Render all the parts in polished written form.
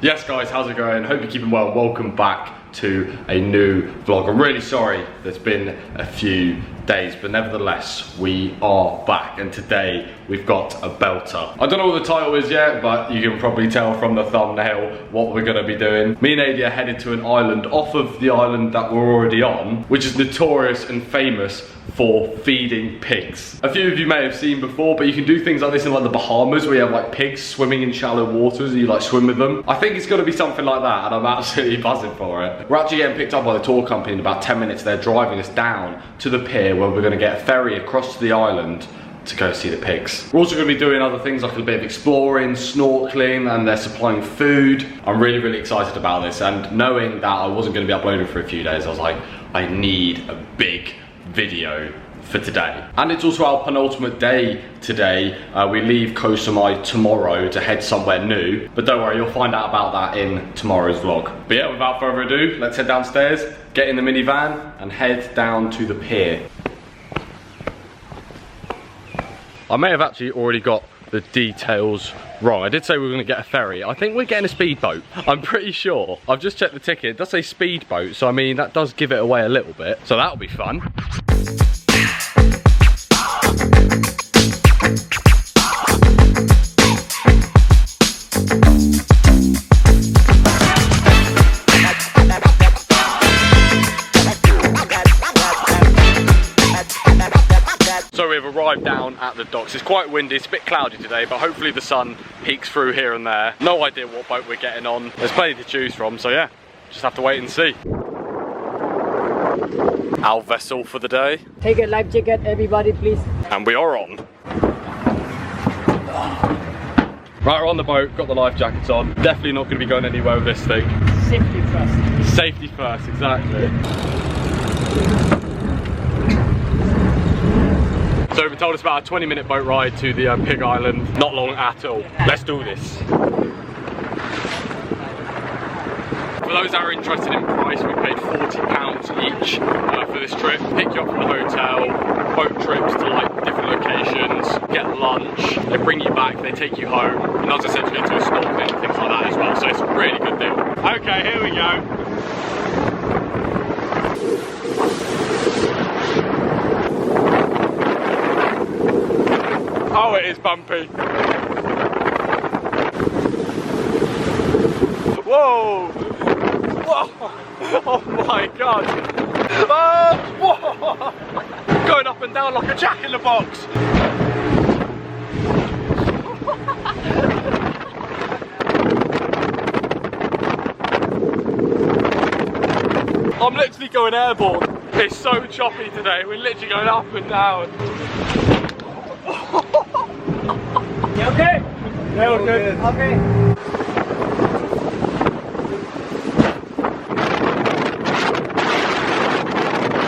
Yes guys, how's it going? Hope you're keeping well. Welcome back to a new vlog. I'm really sorry there's been a few days, but nevertheless we are back, and today we've got a belter. I don't know what the title is yet, but you can probably tell from the thumbnail what we're going to be doing. Me and Adi are headed to an island off of the island that we're already on, which is notorious and famous for feeding pigs. A few of you may have seen before, but you can do things like this in like the Bahamas, where you have like pigs swimming in shallow waters and you like swim with them. I think it's going to be something like that, and I'm absolutely buzzing for it. We're actually getting picked up by the tour company in about 10 minutes. They're driving us down to the pier where we're going to get a ferry across to the island to go see the pigs. We're also going to be doing other things like a bit of exploring, snorkeling, and they're supplying food. I'm really, really excited about this, and knowing that I wasn't going to be uploading for a few days, I was like, I need a big video for today. And it's also our penultimate day today. We leave Koh Samui tomorrow to head somewhere new, but don't worry, you'll find out about that in tomorrow's vlog. But yeah, without further ado, let's head downstairs, get in the minivan, and head down to the pier. I may have actually already got the details wrong. I did say we were going to get a ferry. I think we're getting a speedboat. I'm pretty sure. I've just checked the ticket. It does say speedboat, so I mean, that does give it away a little bit. So that'll be fun. So we've arrived down at the docks. It's quite windy, it's a bit cloudy today, but hopefully the sun peeks through here and there. No idea what boat we're getting on. There's plenty to choose from, so yeah, just have to wait and see. Our vessel for the day. Take a life jacket, everybody, please. And we are on. Right, we're on the boat, got the life jackets on. Definitely not going to be going anywhere with this thing. Safety first. Safety first, exactly. So we've been told it's about a 20-minute boat ride to the Pig Island. Not long at all. Let's do this. For those that are interested in price, we paid £40 each for this trip. Pick you up from the hotel, boat trips to like different locations, get lunch, they bring you back, they take you home, and as I said, you get to a snorkeling and things like that as well, so it's a really good deal. Okay, here we go. Oh, it is bumpy. Whoa! Whoa! Oh my god! Whoa! Going up and down like a jack in the box! I'm literally going airborne. It's so choppy today, we're literally going up and down. You okay? Yeah, we're good. Okay.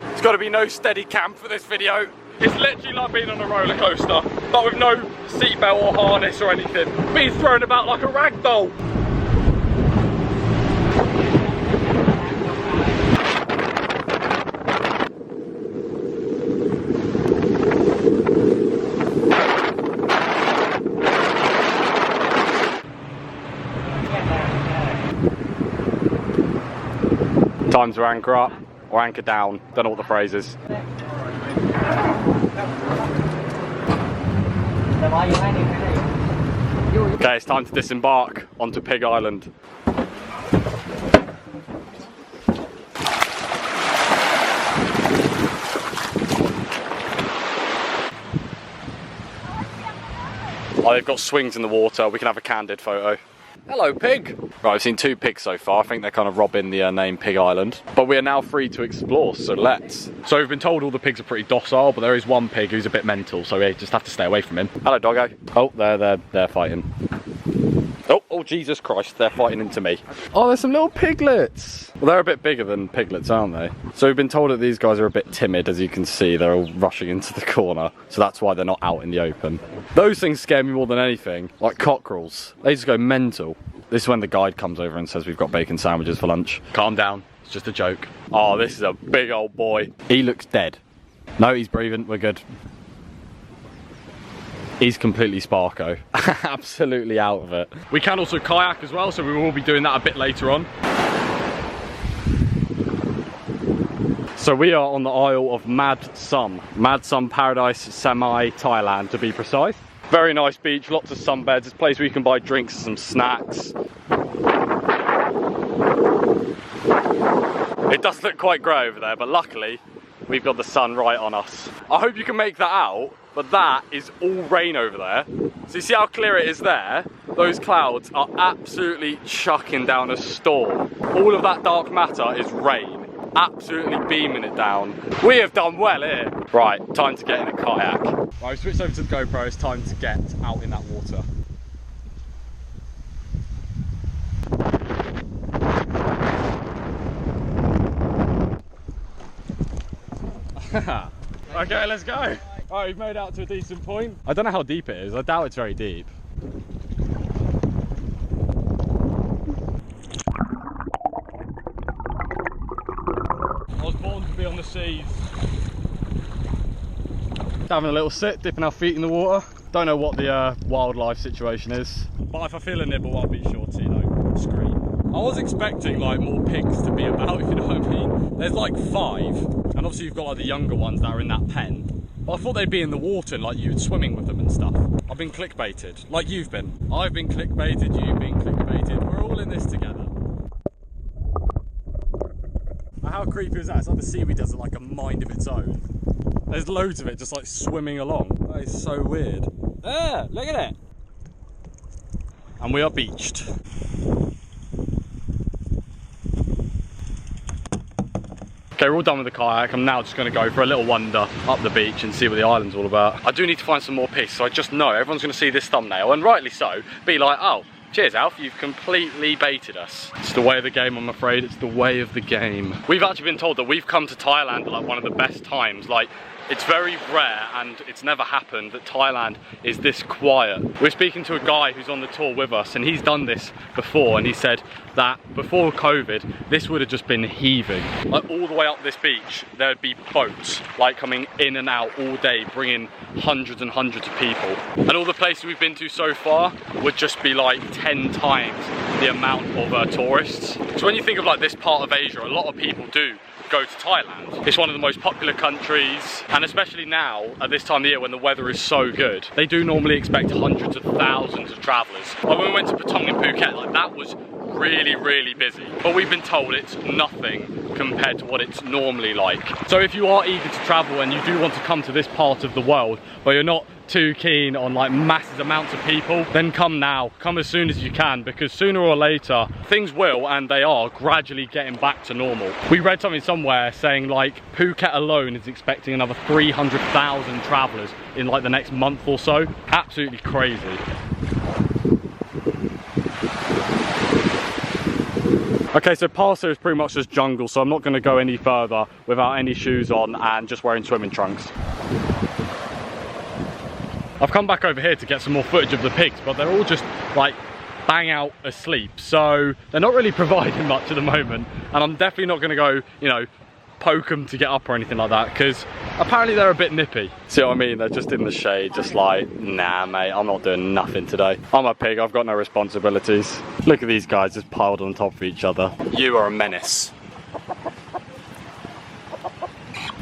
There's got to be no steady cam for this video. It's literally like being on a roller coaster, but with no seatbelt or harness or anything. Being thrown about like a rag doll. Time to anchor up or anchor down. Don't know what the phrase is. Okay, it's time to disembark onto Pig Island. Oh, they've got swings in the water. We can have a candid photo. Hello, pig! Right, I've seen 2 pigs so far. I think they're kind of robbing the name Pig Island. But we are now free to explore, so let's. So we've been told all the pigs are pretty docile, but there is one pig who's a bit mental, so we just have to stay away from him. Hello, doggo. Oh, they're fighting. Oh, Jesus Christ, they're fighting into me. Oh, there's some little piglets. Well, they're a bit bigger than piglets, aren't they? So we've been told that these guys are a bit timid, as you can see. They're all rushing into the corner, so that's why they're not out in the open. Those things scare me more than anything, like cockerels. They just go mental. This is when the guide comes over and says we've got bacon sandwiches for lunch. Calm down, it's just a joke. Oh, this is a big old boy. He looks dead. No, he's breathing, we're good. He's completely sparko. Absolutely out of it. We can also kayak as well, so we will be doing that a bit later on. So we are on the Isle of Mad Sum Paradise, Semi, Thailand to be precise. Very nice beach, lots of sunbeds. It's a place where you can buy drinks and some snacks. It does look quite grey over there, but luckily we've got the sun right on us. I hope you can make that out, but that is all rain over there. So you see how clear it is there? Those clouds are absolutely chucking down a storm. All of that dark matter is rain. Absolutely beaming it down. We have done well here. Right, time to get in a kayak. Right, we've switched over to the GoPro. It's time to get out in that water. Okay, let's go. Alright, we've made out to a decent point. I don't know how deep it is. I doubt it's very deep. I was born to be on the seas. Having a little sit, dipping our feet in the water. Don't know what the wildlife situation is, but if I feel a nibble, I'll be sure to, you know, scream. I was expecting like more pigs to be about, if you know what I mean. There's like 5, and obviously you've got like the younger ones that are in that pen. But I thought they'd be in the water, like you swimming with them and stuff. I've been clickbaited, like you've been. I've been clickbaited, you've been clickbaited. We're all in this together. How creepy is that? It's like the seaweed does it like a mind of its own. There's loads of it just like swimming along. That is so weird. Ah, look at it. And we are beached. Okay, we're all done with the kayak. I'm now just going to go for a little wander up the beach and see what the island's all about. I do need to find some more pigs, so I just know everyone's going to see this thumbnail, and rightly so, be like, oh, cheers, Alf, you've completely baited us. It's the way of the game, I'm afraid. It's the way of the game. We've actually been told that we've come to Thailand at like one of the best times. Like, it's very rare, and it's never happened that Thailand is this quiet. We're speaking to a guy who's on the tour with us, and he's done this before, and he said that before COVID, this would have just been heaving. Like all the way up this beach, there'd be boats like coming in and out all day, bringing hundreds and hundreds of people. And all the places we've been to so far would just be like 10 times the amount of tourists. So when you think of like this part of Asia, a lot of people do go to Thailand. It's one of the most popular countries, and especially now at this time of the year when the weather is so good, they do normally expect hundreds of thousands of travellers. Like when we went to Patong in Phuket, like that was really busy, but we've been told it's nothing compared to what it's normally like. So if you are eager to travel and you do want to come to this part of the world where you're not too keen on like massive amounts of people, then come now. Come as soon as you can, because sooner or later things will, and they are gradually getting back to normal. We read something somewhere saying like Phuket alone is expecting another 300,000 travellers in like the next month or so. Absolutely crazy. Okay, so past here is pretty much just jungle, so I'm not going to go any further without any shoes on and just wearing swimming trunks. I've come back over here to get some more footage of the pigs, but they're all just like bang out asleep, so they're not really providing much at the moment, and I'm definitely not going to go, you know, poke them to get up or anything like that, because apparently they're a bit nippy. See what I mean? They're just in the shade, just like, nah mate, I'm not doing nothing today. I'm a pig, I've got no responsibilities. Look at these guys just piled on top of each other. You are a menace.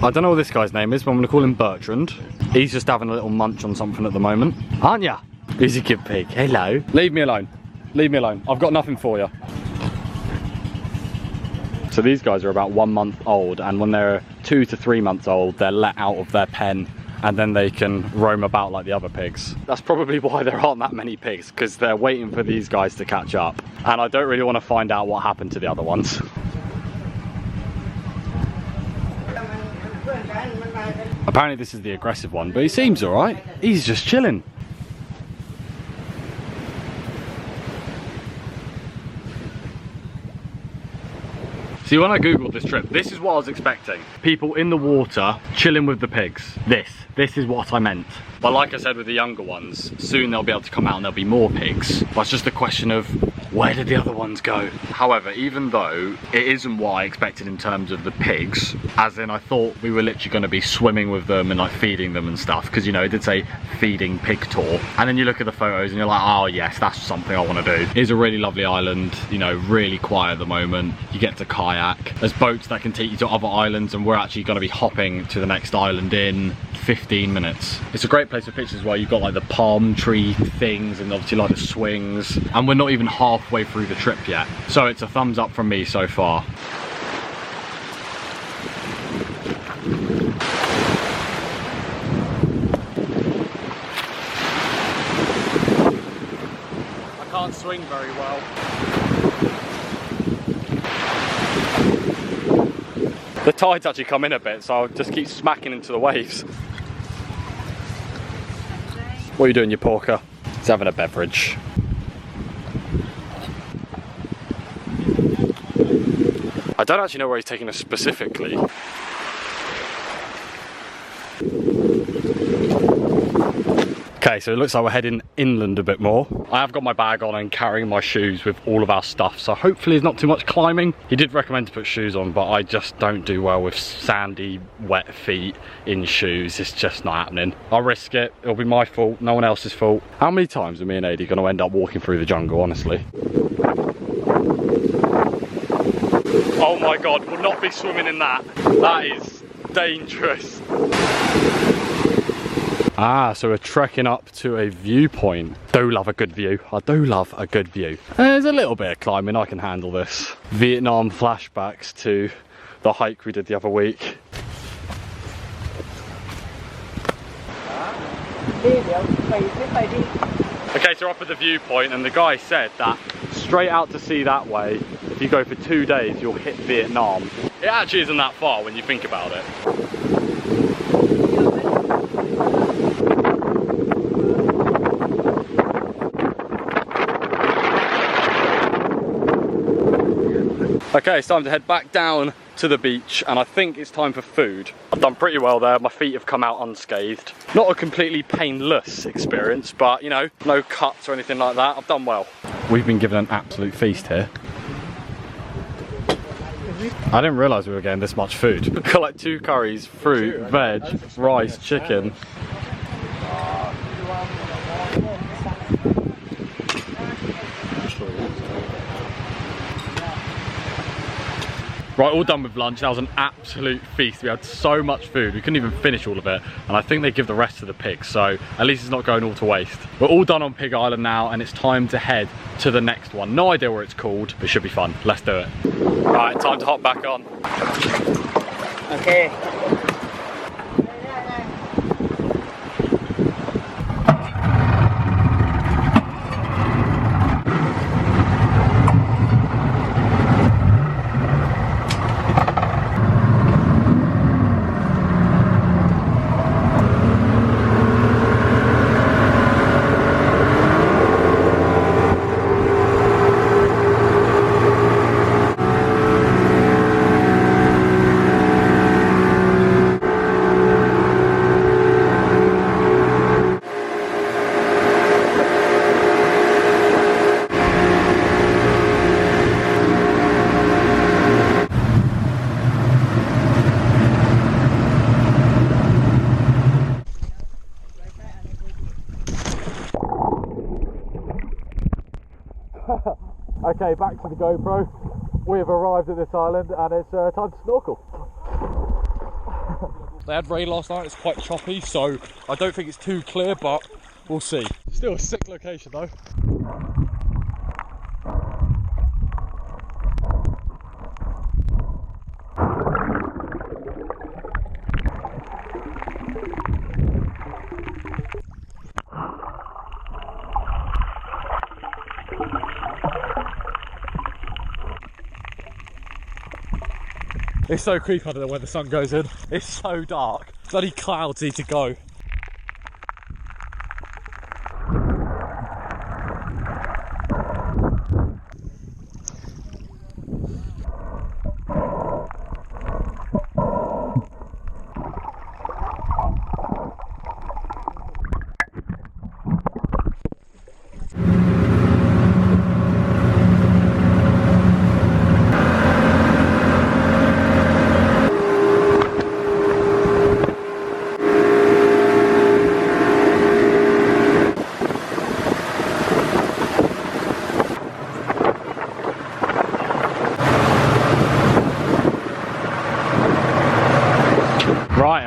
I don't know what this guy's name is, but I'm going to call him Bertrand. He's just having a little munch on something at the moment. Aren't ya? He's a good pig. Hello. Leave me alone. Leave me alone. I've got nothing for you. So these guys are about 1 month old, and when they're 2 to 3 months old, they're let out of their pen, and then they can roam about like the other pigs. That's probably why there aren't that many pigs, because they're waiting for these guys to catch up. And I don't really want to find out what happened to the other ones. Apparently this is the aggressive one, but he seems alright. He's just chilling. See, when I googled this trip, this is what I was expecting. People in the water, chilling with the pigs. This is what I meant. But like I said with the younger ones, soon they'll be able to come out and there'll be more pigs. But it's just a question of where did the other ones go? However, even though it isn't what I expected in terms of the pigs, as in I thought we were literally going to be swimming with them and like feeding them and stuff, because you know, it did say feeding pig tour, and then you look at the photos and you're like, oh yes, that's something I want to do. It is a really lovely island, you know, really quiet at the moment. You get to kayak. There's boats that can take you to other islands, and we're actually going to be hopping to the next island in 15 minutes. It's a great place for pictures where you've got like the palm tree things and obviously like the swings, and we're not even halfway through the trip yet. So it's a thumbs up from me so far. I can't swing very well. The tide's actually come in a bit, so I'll just keep smacking into the waves. What are you doing, you porker? He's having a beverage. I don't actually know where he's taking us specifically. Okay, so it looks like we're heading inland a bit more. I have got my bag on and carrying my shoes with all of our stuff, so hopefully there's not too much climbing. He did recommend to put shoes on, but I just don't do well with sandy, wet feet in shoes. It's just not happening. I'll risk it. It'll be my fault, no one else's fault. How many times are me and Adi going to end up walking through the jungle, honestly? Oh my God, we'll not be swimming in that. That is dangerous. Ah, so we're trekking up to a viewpoint. Do love a good view. I do love a good view. There's a little bit of climbing, I can handle this. Vietnam flashbacks to the hike we did the other week. Okay, so we're up at the viewpoint, and the guy said that straight out to sea that way, if you go for 2 days, you'll hit Vietnam. It actually isn't that far when you think about it. Okay, it's time to head back down to the beach, and I think it's time for food. I've done pretty well there. My feet have come out unscathed. Not a completely painless experience, but you know, no cuts or anything like that. I've done well. We've been given an absolute feast here. I didn't realise we were getting this much food. We've got like 2 curries, fruit, veg, rice, chicken. Right, all done with lunch. That was an absolute feast. We had so much food, we couldn't even finish all of it. And I think they give the rest to the pigs, so at least it's not going all to waste. We're all done on Pig Island now, and it's time to head to the next one. No idea what it's called, but it should be fun. Let's do it. Right, time to hop back on. Okay. Okay, back to the GoPro. We have arrived at this island and it's time to snorkel. They had rain last night, it's quite choppy, so I don't think it's too clear, but we'll see. Still a sick location though. It's so creepy under there when the sun goes in. It's so dark. Bloody clouds need to go.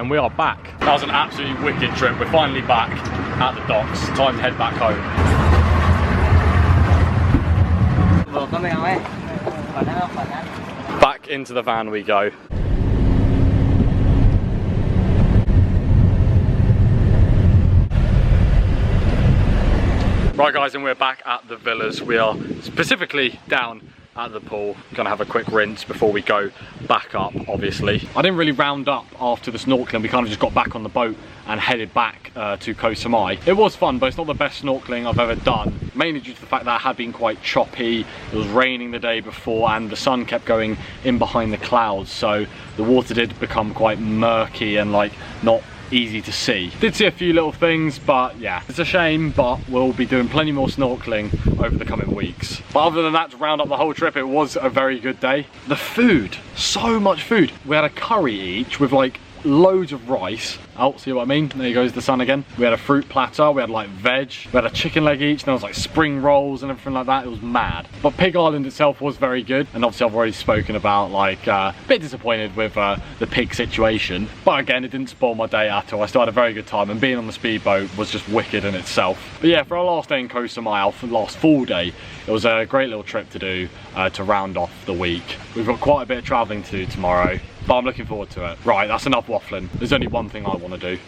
and we are back. That was an absolutely wicked trip. We're finally back at the docks. Time to head back home. Back into the van we go. Right guys, and we're back at the villas. We are specifically down at the pool. Gonna have a quick rinse before we go back up, obviously. I didn't really round up after the snorkeling. We kind of just got back on the boat and headed back to Koh Samui. It was fun, but it's not the best snorkeling I've ever done, mainly due to the fact that it had been quite choppy. It was raining the day before and the sun kept going in behind the clouds, so the water did become quite murky and like not easy to see. Did see a few little things, but yeah, it's a shame, but we'll be doing plenty more snorkeling over the coming weeks. But other than that, to round up the whole trip, it was a very good day. The food, so much food. We had a curry each with like loads of rice. Oh, see what I mean? There goes the sun again. We had a fruit platter, we had like veg, we had a chicken leg each, and there was like spring rolls and everything like that. It was mad. But Pig Island itself was very good, and obviously I've already spoken about like a bit disappointed with the pig situation. But again, it didn't spoil my day at all. I still had a very good time, and being on the speedboat was just wicked in itself. But yeah, for our last day in Koh Samui, our last full day, it was a great little trip to do to round off the week. We've got quite a bit of travelling to do tomorrow, but I'm looking forward to it. Right, that's enough waffling. There's only one thing I want to do.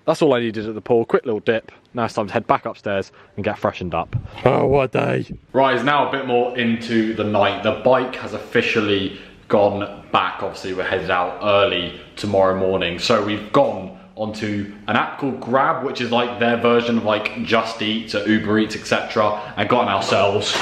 That's all I needed at the pool. Quick little dip. Now it's time to head back upstairs and get freshened up. Oh, what a day. Right, it's now a bit more into the night. The bike has officially gone back. Obviously, we're headed out early tomorrow morning. So we've gone onto an app called Grab, which is like their version of like Just Eat, so Uber Eats, etc. and gotten ourselves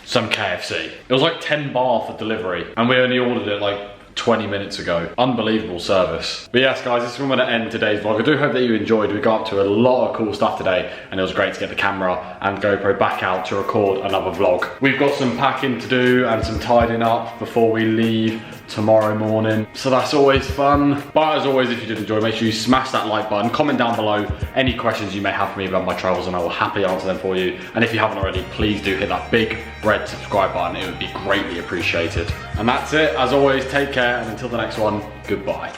some KFC. It was like 10 baht for delivery, and we only ordered it like 20 minutes ago. Unbelievable service. But yes guys, this is where I'm going to end today's vlog. I do hope that you enjoyed. We got up to a lot of cool stuff today, and it was great to get the camera and GoPro back out to record another vlog. We've got some packing to do and some tidying up before we leave tomorrow morning, so that's always fun. But as always, if you did enjoy, make sure you smash that like button, comment down below any questions you may have for me about my travels, and I will happily answer them for you. And if you haven't already, please do hit that big red subscribe button. It would be greatly appreciated. And that's it. As always, take care, and until the next one, goodbye.